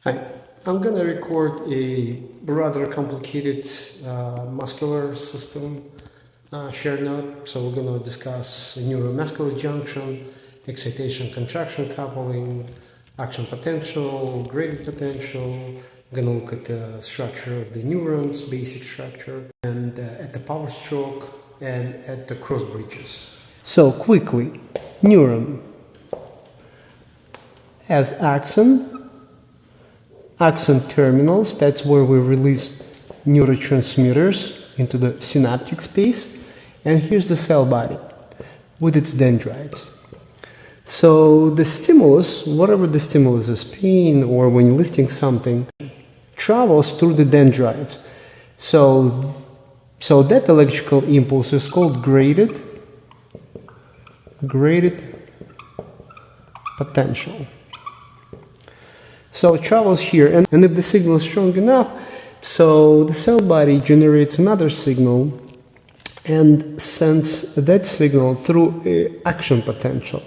Hi, I'm going to record a rather complicated muscular system shared note. So we're going to discuss neuromuscular junction, excitation, contraction coupling, action potential, gradient potential. We're going to look at the structure of the neurons, basic structure, and at the power stroke and at the cross bridges. So quickly, neuron as axon terminals, that's where we release neurotransmitters into the synaptic space. And here's the cell body with its dendrites. So the stimulus, whatever the stimulus is, pain or when you're lifting something, travels through the dendrites. So that electrical impulse is called graded potential. So it travels here, and if the signal is strong enough, so the cell body generates another signal and sends that signal through action potential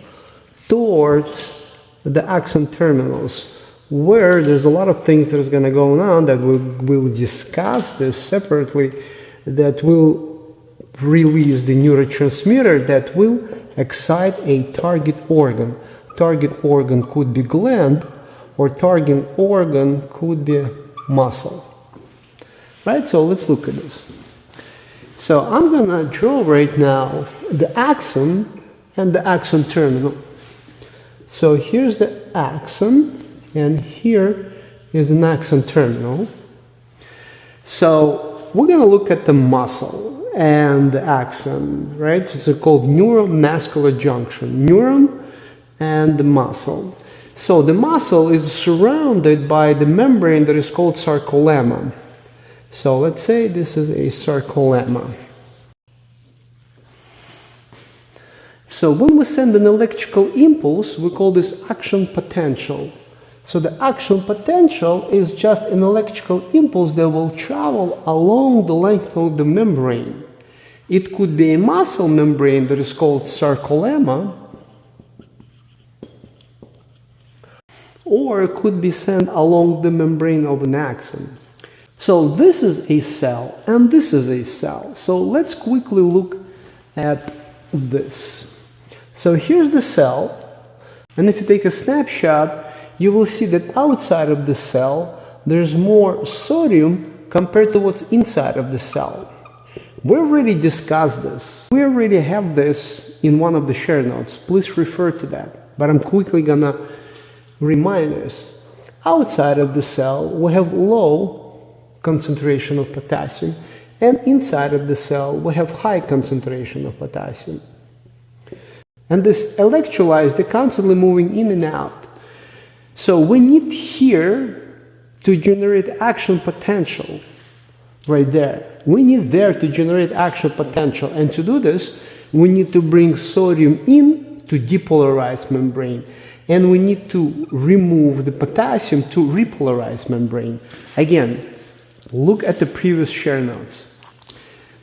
towards the axon terminals, where there's a lot of things that is going to go on that we'll discuss this separately, that will release the neurotransmitter that will excite a target organ. Target organ could be gland, or target organ could be muscle. Right? So let's look at this. So I'm going to draw right now the axon and the axon terminal. So here's the axon, and here is an axon terminal. So we're going to look at the muscle and the axon, right? So it's called neuromuscular junction. Neuron and the muscle. So the muscle is surrounded by the membrane that is called sarcolemma. So let's say this is a sarcolemma. So when we send an electrical impulse, we call this action potential. So the action potential is just an electrical impulse that will travel along the length of the membrane. It could be a muscle membrane that is called sarcolemma, or it could be sent along the membrane of an axon. So this is a cell, and this is a cell. So let's quickly look at this. So here's the cell, and if you take a snapshot, you will see that outside of the cell, there's more sodium compared to what's inside of the cell. We already discussed this. We already have this in one of the share notes. Please refer to that. But I'm quickly gonna remind us. Outside of the cell, we have low concentration of potassium, and inside of the cell, we have high concentration of potassium. And this electrolytes, they're constantly moving in and out. So we need here to generate action potential, right there. We need there to generate action potential, and to do this, we need to bring sodium in to depolarize membrane. And we need to remove the potassium to repolarize membrane. Again, look at the previous share notes.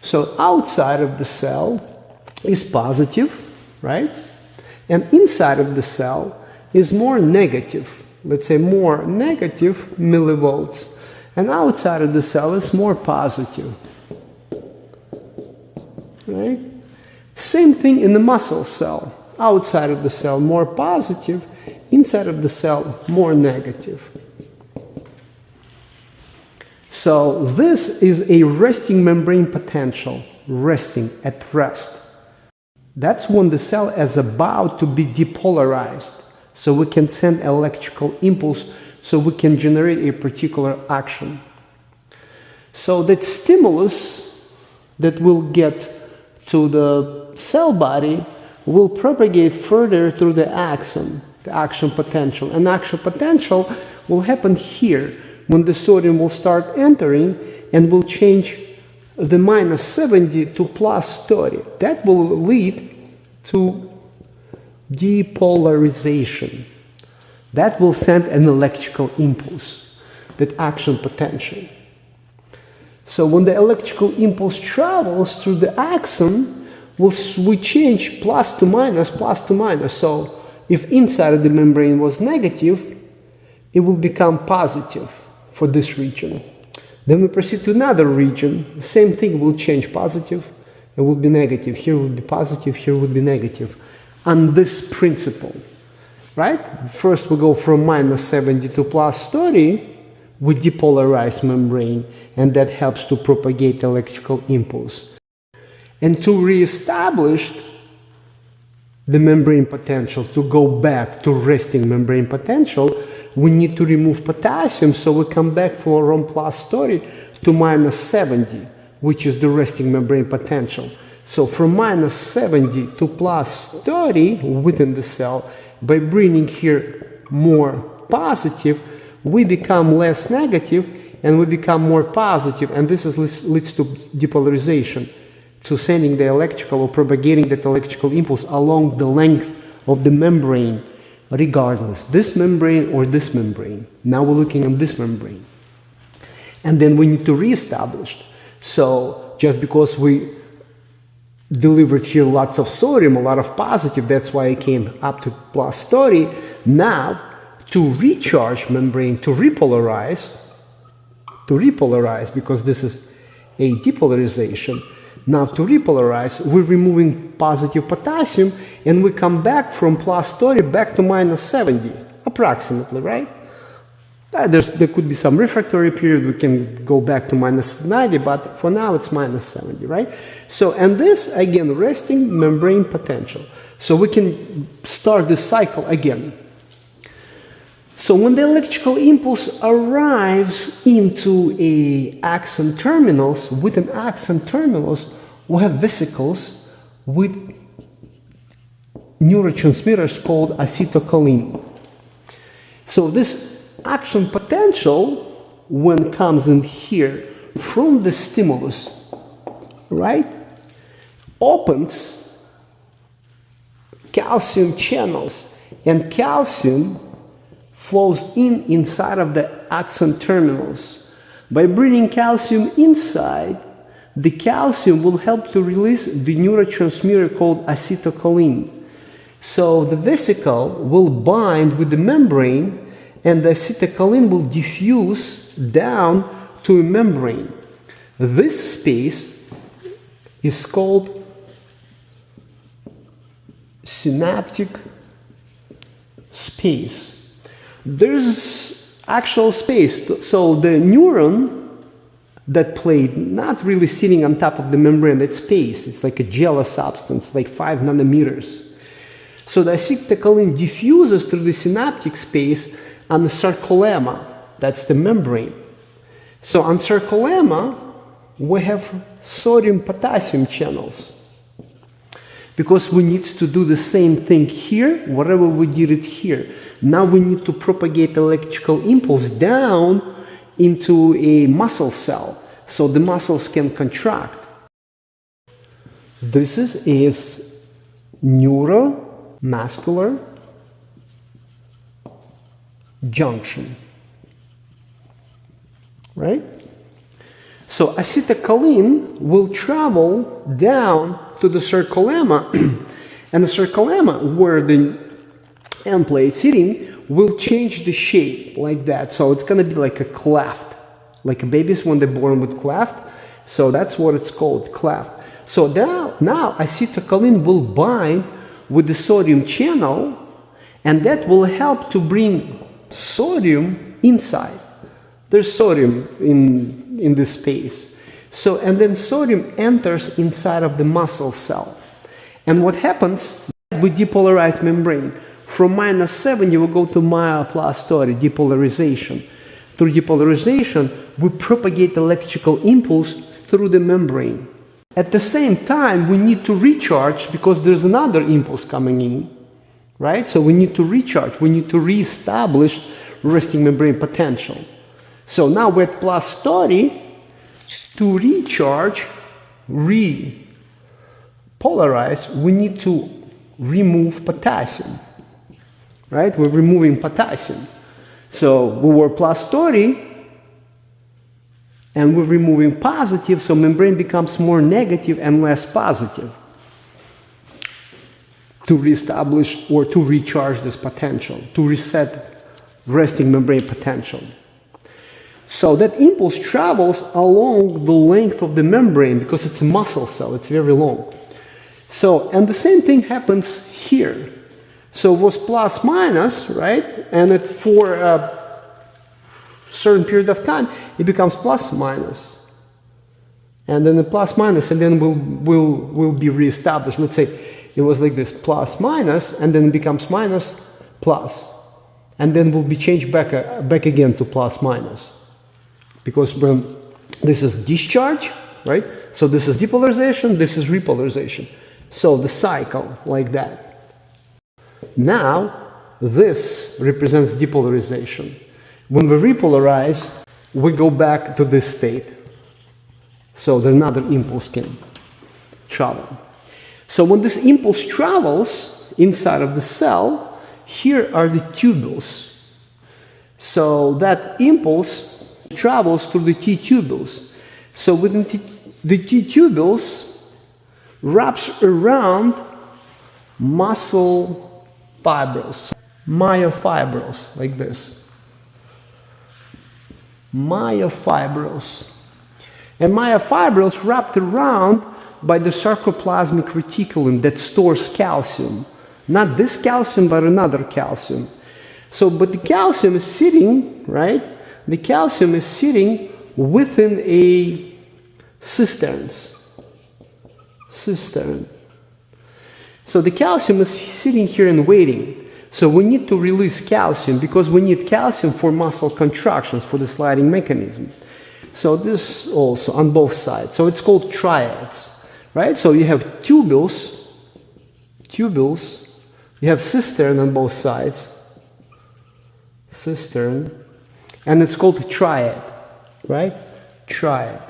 So outside of the cell is positive, right? And inside of the cell is more negative, let's say more negative millivolts. And outside of the cell is more positive, right? Same thing in the muscle cell. Outside of the cell, more positive. Inside of the cell, more negative. So this is a resting membrane potential, resting, at rest. That's when the cell is about to be depolarized. So we can send electrical impulse, so we can generate a particular action. So that stimulus that we'll get to the cell body will propagate further through the axon, the action potential. And action potential will happen here when the sodium will start entering and will change the -70 to +30. That will lead to depolarization. That will send an electrical impulse, that action potential. So when the electrical impulse travels through the axon, we change +to minus, +to minus. So if inside of the membrane was negative, it will become positive for this region. Then we proceed to another region, same thing will change positive, it will be negative, here will be positive, here will be negative, on this principle, right? First we go from -70 to +30, we depolarize membrane, and that helps to propagate electrical impulse. And to reestablish the membrane potential, to go back to resting membrane potential, we need to remove potassium, so we come back from +30 to -70, which is the resting membrane potential. So from -70 to +30 within the cell, by bringing here more positive, we become less negative and we become more positive, and this leads to depolarization, to sending the electrical or propagating that electrical impulse along the length of the membrane, regardless, this membrane or this membrane. Now we're looking at this membrane. And then we need to reestablish. So just because we delivered here lots of sodium, a lot of positive, that's why it came up to +30. Now, to recharge membrane, to repolarize, because this is a depolarization. Now, to repolarize, we're removing positive potassium, and we come back from +30 back to -70, approximately, right? There could be some refractory period, we can go back to -90, but for now it's -70, right? So, and this, again, resting membrane potential. So we can start this cycle again. So when the electrical impulse arrives into a axon terminals, within axon terminals, we have vesicles with neurotransmitters called acetylcholine. So this action potential, when it comes in here from the stimulus, right, opens calcium channels, and calcium flows inside of the axon terminals. By bringing calcium inside, the calcium will help to release the neurotransmitter called acetylcholine. So the vesicle will bind with the membrane, and the acetylcholine will diffuse down to a membrane. This space is called synaptic space. There's actual space, so the neuron that played not really sitting on top of the membrane, that space, it's like a jello substance, like 5 nanometers. So the acetylcholine diffuses through the synaptic space on the sarcolemma, that's the membrane. So on sarcolemma, we have sodium-potassium channels. Because we need to do the same thing here, whatever we did it here. Now we need to propagate electrical impulse down into a muscle cell, so the muscles can contract. This is neuromuscular junction, right? So acetylcholine will travel down to the sarcolemma, and the sarcolemma, where the end plate sitting, will change the shape like that. So it's going to be like a cleft, like babies when they're born with cleft. So that's what it's called, cleft. So now acetylcholine will bind with the sodium channel, and that will help to bring sodium inside. There's sodium in this space. So, and then sodium enters inside of the muscle cell. And what happens, we depolarize membrane. From -70, we go to +30, depolarization. Through depolarization, we propagate electrical impulse through the membrane. At the same time, we need to recharge because there's another impulse coming in, right? So we need to recharge, we need to reestablish resting membrane potential. So now we're at +30. To recharge, repolarize, we need to remove potassium, right? We're removing potassium. So we were +30, and we're removing positive, so membrane becomes more negative and less positive to reestablish or to recharge this potential, to reset resting membrane potential. So that impulse travels along the length of the membrane because it's a muscle cell, it's very long. So, and the same thing happens here. So it was plus minus, right? And for a certain period of time, it becomes plus minus. And then the plus minus, and then will be reestablished. Let's say it was like this, plus minus, and then it becomes minus plus. And then will be changed back again to plus minus. Because when this is discharge, right? So this is depolarization, this is repolarization. So the cycle like that. Now, this represents depolarization. When we repolarize, we go back to this state. So that another impulse can travel. So when this impulse travels inside of the cell, here are the tubules. So that impulse travels through the T-tubules. So within the T-tubules wraps around muscle fibrils, myofibrils, like this. Myofibrils. And myofibrils wrapped around by the sarcoplasmic reticulum that stores calcium. Not this calcium, but another calcium. So, but the calcium is sitting, right? The calcium is sitting within a cistern. So the calcium is sitting here and waiting. So we need to release calcium because we need calcium for muscle contractions, for the sliding mechanism. So this also on both sides. So it's called triads, right? So you have tubules, you have cistern on both sides, cistern, and it's called a triad, right? Triad.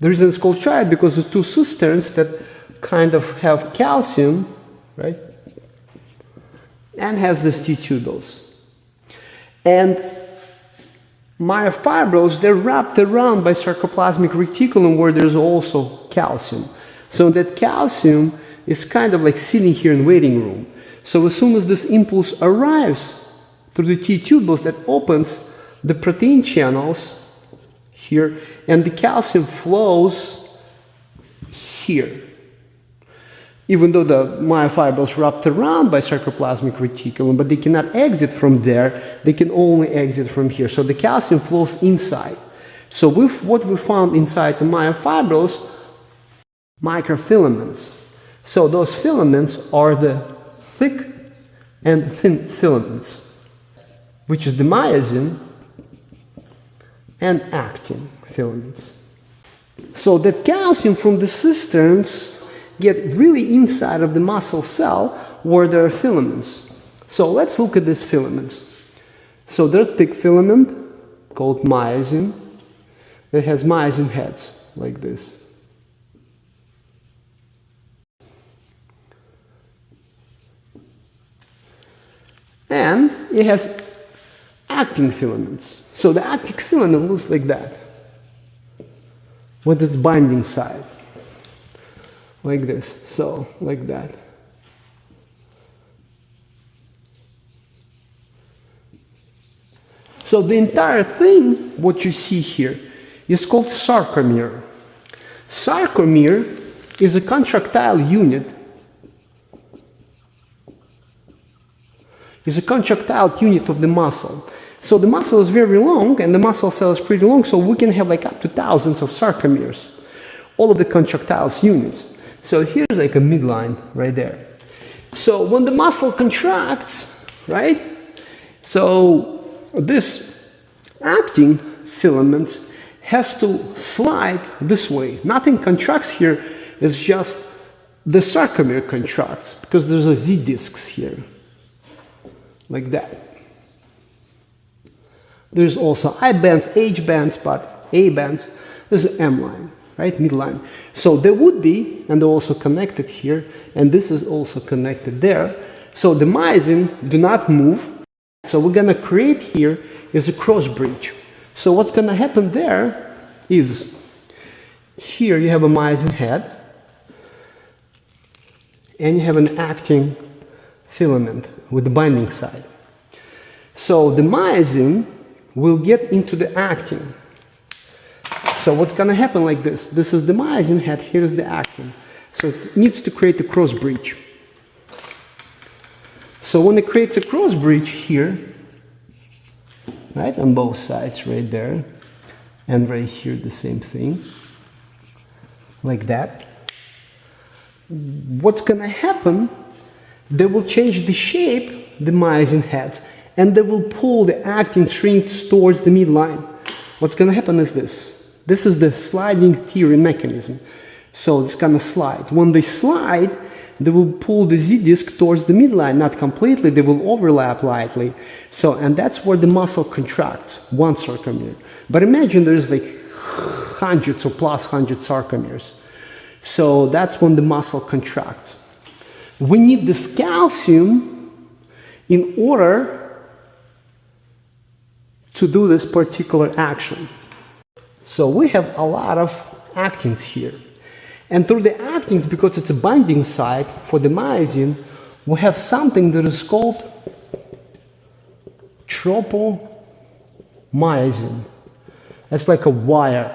The reason it's called triad because the two cisterns that kind of have calcium, right? And has these T-tubules. And myofibrils, they're wrapped around by sarcoplasmic reticulum where there's also calcium. So that calcium is kind of like sitting here in waiting room. So as soon as this impulse arrives through the T-tubules, that opens the protein channels here, and the calcium flows here. Even though the myofibrils wrapped around by sarcoplasmic reticulum, but they cannot exit from there, they can only exit from here. So the calcium flows inside. So with what we found inside the myofibrils, microfilaments. So those filaments are the thick and thin filaments, which is the myosin and actin filaments. So that calcium from the cisterns get really inside of the muscle cell where there are filaments. So let's look at these filaments. So they're thick filament called myosin. It has myosin heads like this. And it has actin filaments. So the actin filament looks like that with its binding side. Like this, so like that. So the entire thing, what you see here, is called sarcomere. Sarcomere is a contractile unit. It's a contractile unit of the muscle. So the muscle is very long, and the muscle cell is pretty long, so we can have like up to thousands of sarcomeres, all of the contractile units. So here's like a midline right there. So when the muscle contracts, right? So this actin filaments has to slide this way. Nothing contracts here, it's just the sarcomere contracts because there's a Z discs here. Like that. There's also I bands, H bands, but A bands. This is M line. Right, midline. So there would be, and they're also connected here, and this is also connected there. So the myosin do not move. So we're gonna create here is a cross bridge. So what's gonna happen there is here you have a myosin head, and you have an actin filament with the binding side. So the myosin will get into the actin. So what's going to happen like this? This is the myosin head, here's the actin. So it needs to create a cross bridge. So when it creates a cross bridge here, right, on both sides, right there, and right here the same thing, like that, what's going to happen, they will change the shape, the myosin heads, and they will pull the actin strings towards the midline. What's going to happen is this. This is the sliding theory mechanism. So it's going to slide. When they slide, they will pull the Z-disc towards the midline, not completely, they will overlap lightly. So, and that's where the muscle contracts, one sarcomere. But imagine there's like hundreds or plus hundred sarcomeres. So that's when the muscle contracts. We need this calcium in order to do this particular action. So we have a lot of actins here. And through the actins, because it's a binding site for the myosin, we have something that is called tropomyosin. It's like a wire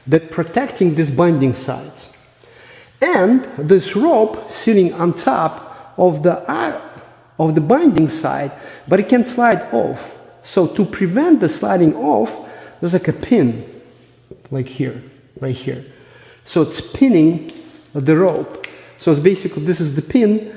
that protecting these binding sites. And this rope sitting on top of the binding site, but it can slide off. So to prevent the sliding off, there's like a pin, like here, right here. So it's pinning the rope. So it's basically, this is the pin,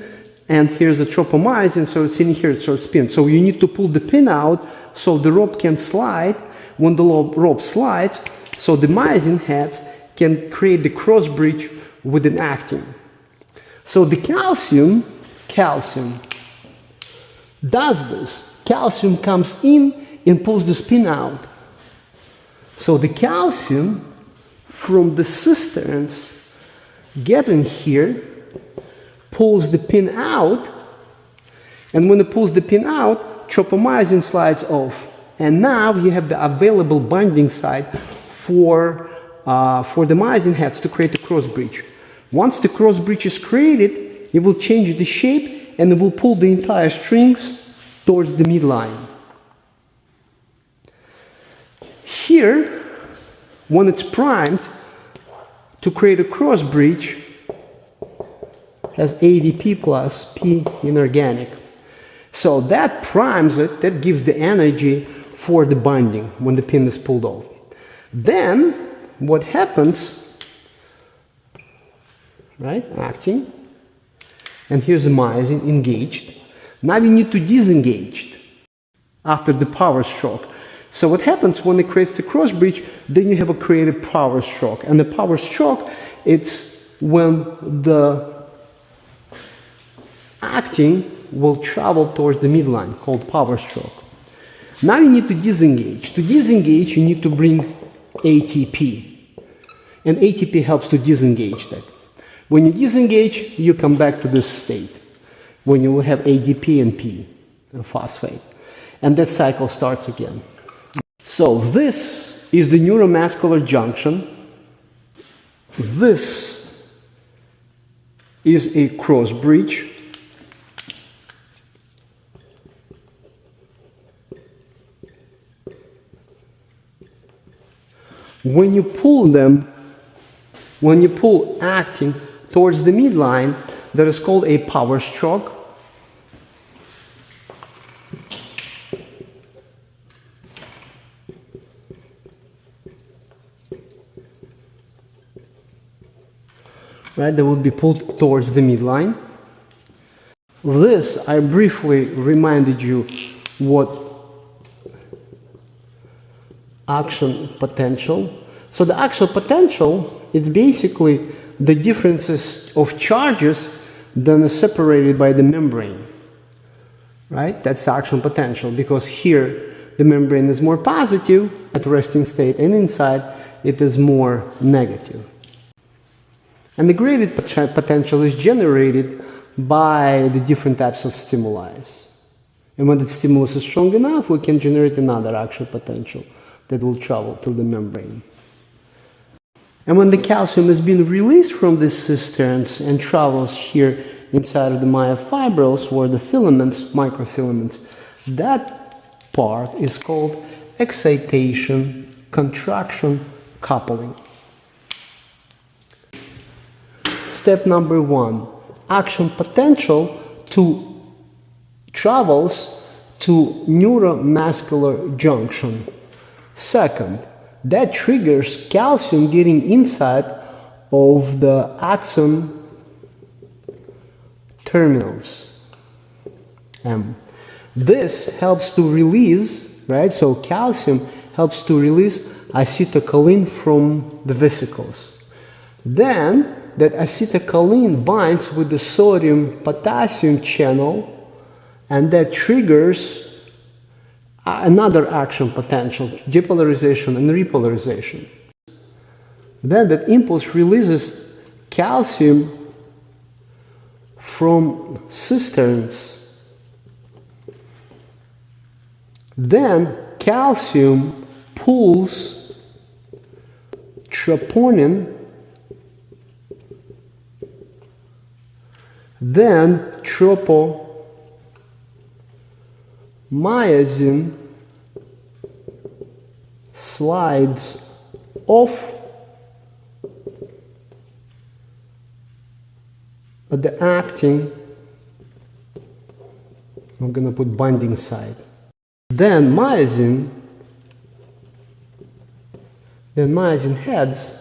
and here's the tropomyosin, so it's in here, so it's pinned. So you need to pull the pin out so the rope can slide. When the rope slides, so the myosin heads can create the cross bridge with an actin. So the calcium does this. Calcium comes in and pulls the pin out. So the calcium from the cisterns get in here, pulls the pin out, and when it pulls the pin out, tropomyosin slides off. And now you have the available binding site for the myosin heads to create a cross bridge. Once the cross bridge is created, it will change the shape and it will pull the entire strings towards the midline. Here, when it's primed to create a cross bridge, has ADP plus P inorganic. So that primes it, that gives the energy for the binding when the pin is pulled off. Then what happens, right, acting, and here's the myosin engaged. Now we need to disengage after the power stroke. So what happens when it creates the cross bridge, then you have a created power stroke. And the power stroke, it's when the actin will travel towards the midline, called power stroke. Now you need to disengage. To disengage, you need to bring ATP. And ATP helps to disengage that. When you disengage, you come back to this state, when you will have ADP and P, phosphate. And that cycle starts again. So this is the neuromuscular junction. This is a cross bridge. When you pull them, when you pull actin towards the midline, that is called a power stroke. Right, that will be pulled towards the midline. This, I briefly reminded you what action potential. So the action potential is basically the differences of charges that are separated by the membrane. Right? That's the action potential, because here the membrane is more positive at resting state and inside it is more negative. And the graded potential is generated by the different types of stimuli. And when the stimulus is strong enough, we can generate another action potential that will travel through the membrane. And when the calcium has been released from the cisterns and travels here inside of the myofibrils, or the filaments, microfilaments, that part is called excitation, contraction, coupling. Step number 1, action potential travels to neuromuscular junction. Second, that triggers calcium getting inside of the axon terminals. This helps to release, right? So calcium helps to release acetylcholine from the vesicles. Then that acetylcholine binds with the sodium-potassium channel, and that triggers another action potential, depolarization and repolarization. Then that impulse releases calcium from cisterns. Then calcium pulls troponin. Then tropomyosin slides off at the actin. I'm going to put binding site. Then myosin heads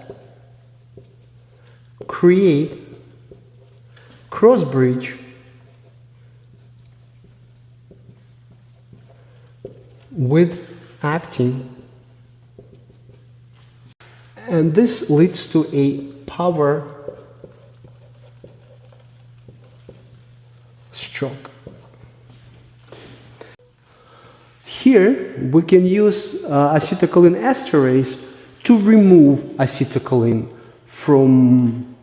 create cross bridge with actin, and this leads to a power stroke. Here we can use acetylcholine esterase to remove acetylcholine from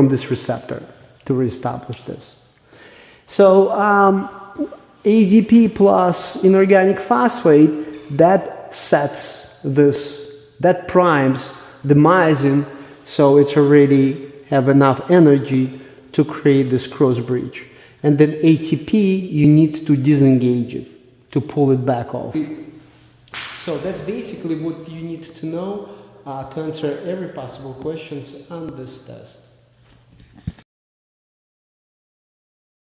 this receptor to reestablish this. So ADP plus inorganic phosphate, that sets this, that primes the myosin, so it's already have enough energy to create this cross bridge. And then ATP, you need to disengage it, to pull it back off. So that's basically what you need to know to answer every possible questions on this test.